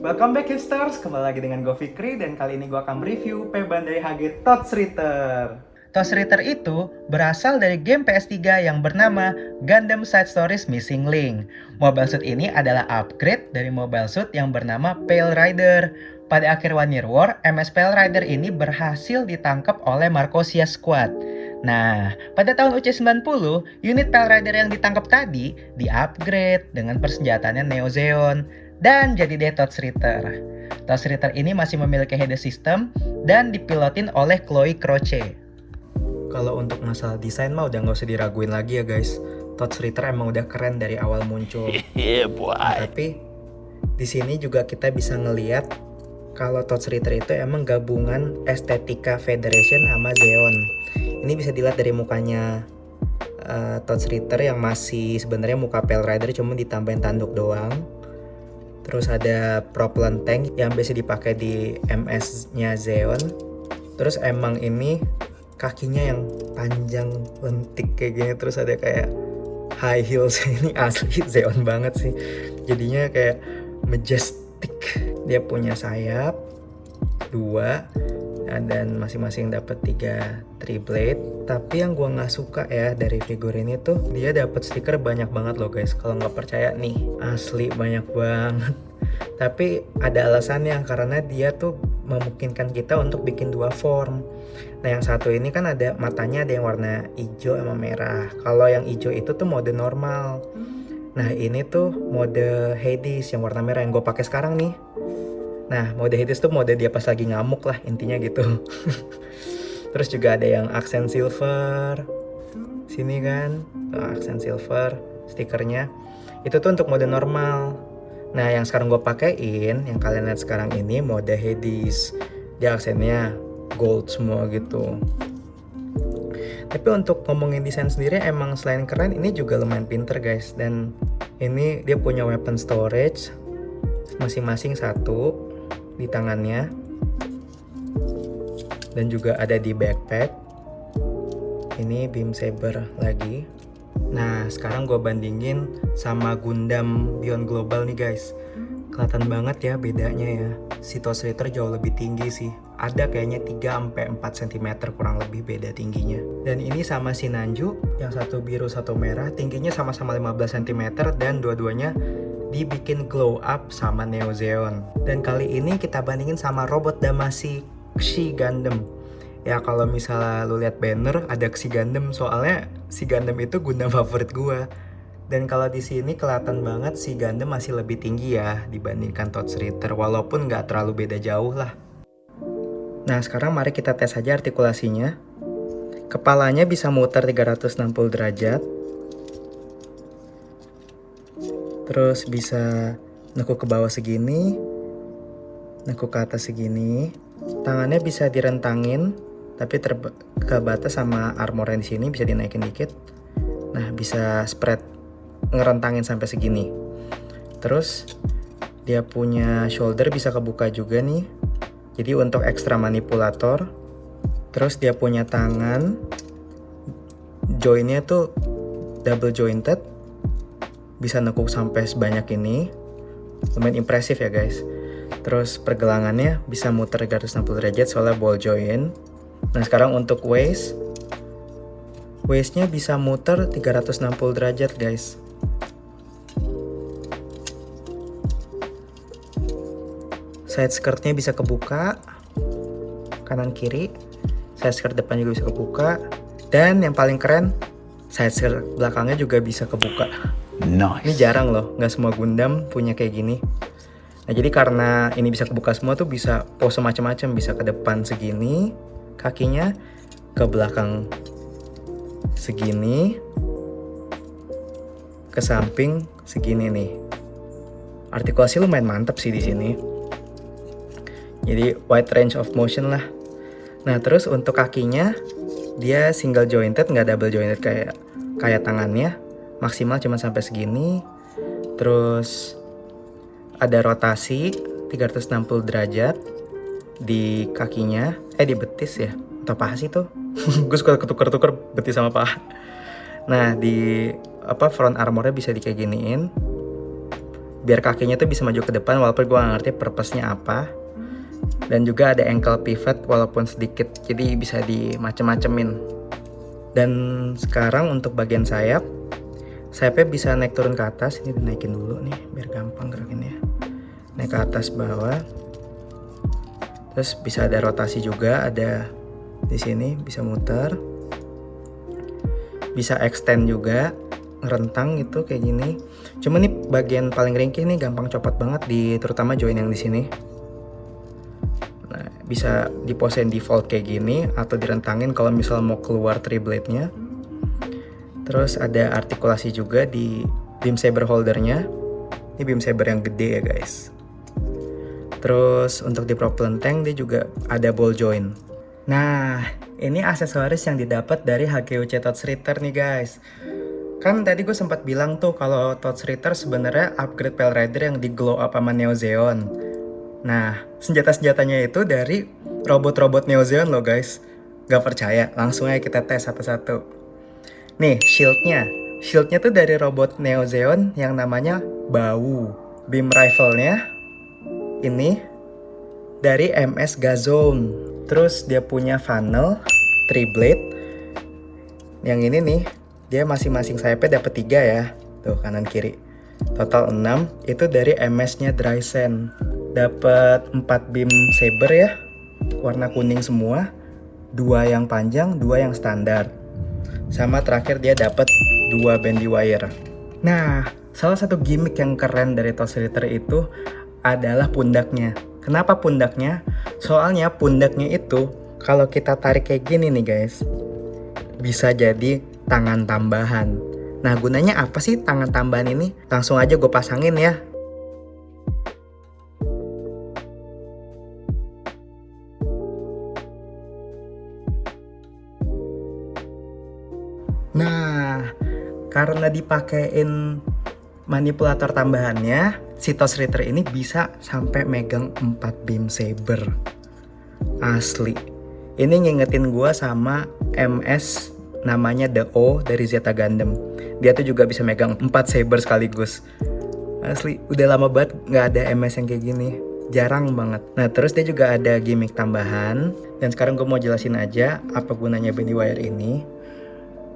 Welcome back hipsters, kembali lagi dengan gue Fikri dan kali ini gue akan mereview P-Band dari HG Touch Ritter. Touch Ritter itu berasal dari game PS3 yang bernama Gundam Side Stories Missing Link. Mobile Suit ini adalah upgrade dari Mobile Suit yang bernama Pale Rider. Pada akhir One Year War, MS Pale Rider ini berhasil ditangkap oleh Marcosia Squad. Nah, pada tahun UC90, unit Pale Rider yang ditangkap tadi di-upgrade dengan persenjataannya Neo Zeon dan jadi deh Touch Ritter. Touch Ritter ini masih memiliki header system dan dipilotin oleh Chloe Croce. Kalau untuk masalah desain mah udah nggak usah diraguin lagi ya guys. Touch Ritter emang udah keren dari awal muncul. Tapi di sini juga kita bisa ngeliat kalau Touch Ritter itu emang gabungan estetika Federation sama Zeon. Ini bisa dilihat dari mukanya Touch Ritter yang masih sebenarnya muka Pale Rider cuma ditambahin tanduk doang. Terus ada propellant tank yang biasa dipakai di MS-nya Zeon. Terus emang ini kakinya yang panjang lentik kayak gini, terus ada kayak high heels. Ini asli Zeon banget sih. Jadinya kayak majestic. Dia punya sayap 2 dan masing-masing dapat 3 blade. Tapi yang gua nggak suka ya dari figur ini tuh dia dapat stiker banyak banget loh guys. Kalau nggak percaya nih, asli banyak banget. Tapi ada alasannya karena dia tuh memungkinkan kita untuk bikin 2 form. Nah yang satu ini kan ada matanya, ada yang warna hijau sama merah. Kalau yang hijau itu tuh mode normal. Nah ini tuh mode Hades yang warna merah yang gue pakai sekarang nih. Nah mode Hades tuh mode dia pas lagi ngamuk lah intinya gitu. Terus juga ada yang aksen silver. Sini kan aksen silver stikernya. Itu tuh untuk mode normal. Nah yang sekarang gue pakein, yang kalian lihat sekarang ini mode Hades. Dia aksennya gold semua gitu. Tapi untuk ngomongin desain sendiri emang selain keren, ini juga lumayan pinter guys. Dan ini dia punya weapon storage masing-masing 1 di tangannya. Dan juga ada di backpack. Ini beam saber lagi. Nah sekarang gue bandingin sama Gundam Beyond Global nih guys. Kelihatan banget ya bedanya ya. Si Touch Ritter jauh lebih tinggi sih. Ada kayaknya 3-4 cm kurang lebih beda tingginya. Dan ini sama si Nanju, yang satu biru satu merah, tingginya sama-sama 15 cm dan dua-duanya dibikin glow up sama Neo Zeon. Dan kali ini kita bandingin sama robot Damacy Xi Gundam. Ya kalau misalnya lu lihat banner ada Xi Gundam, soalnya si Gundam itu Gundam favorit gua. Dan kalau di sini kelihatan banget si Gundam masih lebih tinggi ya dibandingkan Touch Ritter, walaupun nggak terlalu beda jauh lah. Nah sekarang mari kita tes aja artikulasinya. Kepalanya bisa muter 360 derajat. Terus bisa nekuk ke bawah segini, nekuk ke atas segini. Tangannya bisa direntangin, tapi kebatas sama armornya di sini, bisa dinaikin dikit. Nah bisa spread ngerentangin sampai segini. Terus dia punya shoulder bisa kebuka juga nih. Jadi untuk ekstra manipulator. Terus dia punya tangan, joinnya tuh double jointed, bisa nekuk sampai sebanyak ini. Lumayan impresif ya guys. Terus pergelangannya bisa muter 360 derajat soalnya ball joint. Nah sekarang untuk waistnya bisa muter 360 derajat guys. Side skirtnya bisa kebuka kanan kiri, side skirt depan juga bisa kebuka, dan yang paling keren side skirt belakangnya juga bisa kebuka. Nice. Ini jarang loh, nggak semua Gundam punya kayak gini. Nah jadi karena ini bisa kebuka semua tuh bisa pose macam-macam, bisa ke depan segini kakinya, ke belakang segini, ke samping segini nih. Artikulasi lumayan mantap sih di sini. Jadi wide range of motion lah. Nah terus untuk kakinya dia single jointed, nggak double jointed kayak tangannya. Maksimal cuma sampai segini. Terus ada rotasi 360 derajat di kakinya, di betis ya, atau paha sih tuh. Gue suka ketuker-tuker betis sama paha. Nah di front armornya bisa di kayak giniin. biar kakinya tuh bisa maju ke depan, walaupun gue gak ngerti purpose-nya apa. Dan juga ada ankle pivot walaupun sedikit, jadi bisa dimacem-macemin. Dan sekarang untuk bagian sayapnya bisa naik turun ke atas. Ini dinaikin dulu nih biar gampang gerakinnya. Naik ke atas bawah. Terus bisa ada rotasi juga, ada di sini bisa muter. Bisa extend juga, ngerentang gitu kayak gini. Cuma nih bagian paling ringkih nih gampang copot banget terutama join yang di sini. Nah, bisa di pose default kayak gini atau direntangin kalau misal mau keluar three blade-nya. Terus ada artikulasi juga di beam saber holdernya. Ini beam saber yang gede ya guys. Terus untuk di propellant tank dia juga ada ball joint. Nah, ini aksesoris yang didapat dari HGUC Touchritter nih guys. Kan tadi gue sempat bilang tuh kalau Touchritter sebenarnya upgrade Pale Rider yang di glow up sama Neo Zeon. Nah, senjata-senjatanya itu dari robot-robot Neo Zeon loh guys. Gak percaya, langsung aja kita tes satu-satu. Nih, shieldnya tuh dari robot Neo Zeon yang namanya Bau. Beam rifle-nya ini dari MS Gazone. Terus dia punya funnel 3 blade. Yang ini nih, dia masing-masing sayapnya dapat 3 ya. Tuh kanan kiri. Total 6 itu dari MS-nya Drysen. Dapat 4 beam saber ya. Warna kuning semua. 2 yang panjang, 2 yang standar. Sama terakhir dia dapat 2 bandy wire. Nah, salah satu gimmick yang keren dari Touchritter itu adalah pundaknya. Kenapa pundaknya? Soalnya pundaknya itu kalau kita tarik kayak gini nih guys, bisa jadi tangan tambahan. Nah, gunanya apa sih tangan tambahan ini? Langsung aja gue pasangin ya. Nah, karena dipakein manipulator tambahannya, si Touchritter ini bisa sampai megang 4 beam saber. Asli. Ini ngingetin gua sama MS namanya The O dari Zeta Gundam. Dia tuh juga bisa megang 4 saber sekaligus. Asli, udah lama banget nggak ada MS yang kayak gini. Jarang banget. Nah, terus dia juga ada gimmick tambahan. Dan sekarang gue mau jelasin aja apa gunanya bandy wire ini.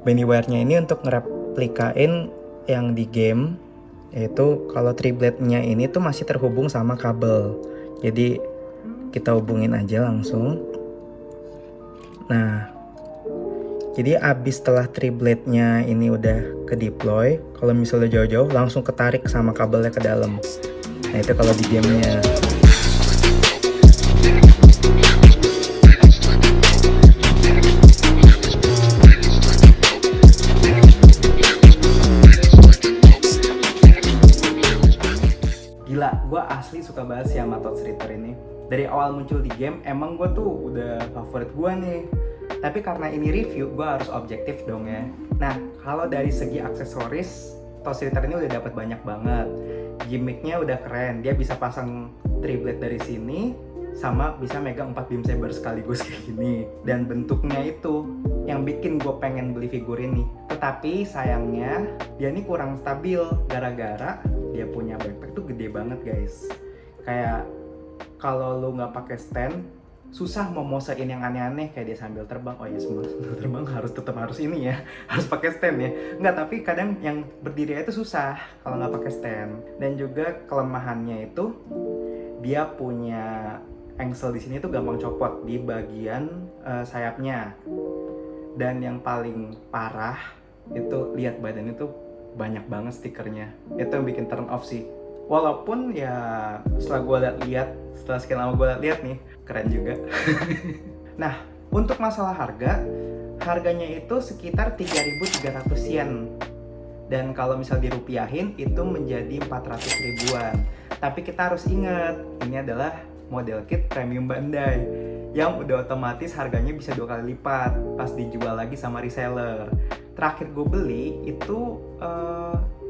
Bandy wire-nya ini untuk ngereplikain yang di game, yaitu kalau three blade-nya ini tuh masih terhubung sama kabel. Jadi kita hubungin aja langsung. Nah, jadi abis setelah three blade-nya ini udah ke deploy, kalau misalnya jauh-jauh langsung ketarik sama kabelnya ke dalam. Nah, itu kalau di gamenya. Gila, gue asli suka banget sih sama Touchritter ini. Dari awal muncul di game, emang gue tuh udah favorit gue nih. Tapi karena ini review, gue harus objektif dong ya. Nah, kalau dari segi aksesoris, Touchritter ini udah dapat banyak banget. Gimmicknya udah keren, dia bisa pasang 3 blade dari sini, sama bisa megang 4 beam saber sekaligus kayak gini. Dan bentuknya itu yang bikin gue pengen beli figur ini. Tetapi sayangnya, dia ini kurang stabil gara-gara dia punya backpack tuh gede banget guys. Kayak kalau lu nggak pakai stand, susah mau mosein yang aneh-aneh kayak dia sambil terbang. Oh ya, sambil terbang tetap harus ini ya, harus pakai stand ya. Nggak, tapi kadang yang berdiri itu susah kalau nggak pakai stand. Dan juga kelemahannya itu dia punya engsel di sini tuh gampang copot di bagian sayapnya. Dan yang paling parah itu lihat badan itu banyak banget stikernya. Itu yang bikin turn off sih. Walaupun ya setelah gue lihat, setelah sekian lama gue lihat nih, keren juga. Nah, untuk masalah harganya itu sekitar 3.300 yen. Dan kalau misal dirupiahin itu menjadi 400 ribuan. Tapi kita harus ingat, ini adalah model kit premium Bandai yang udah otomatis harganya bisa 2 kali lipat pas dijual lagi sama reseller. Terakhir gue beli itu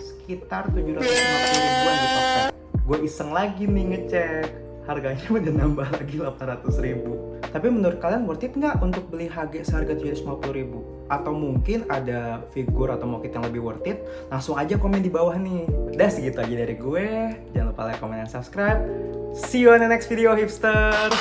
sekitar 750 ribuan di Tokped. Gue iseng lagi nih ngecek, harganya udah nambah lagi 800 ribu. Tapi menurut kalian worth it nggak untuk beli HG seharga 750 ribu? atau mungkin ada figur atau mokit yang lebih worth it, langsung aja komen di bawah nih. Udah segitu aja dari gue. Jangan lupa like, comment, dan subscribe. See you on the next video, hipsters!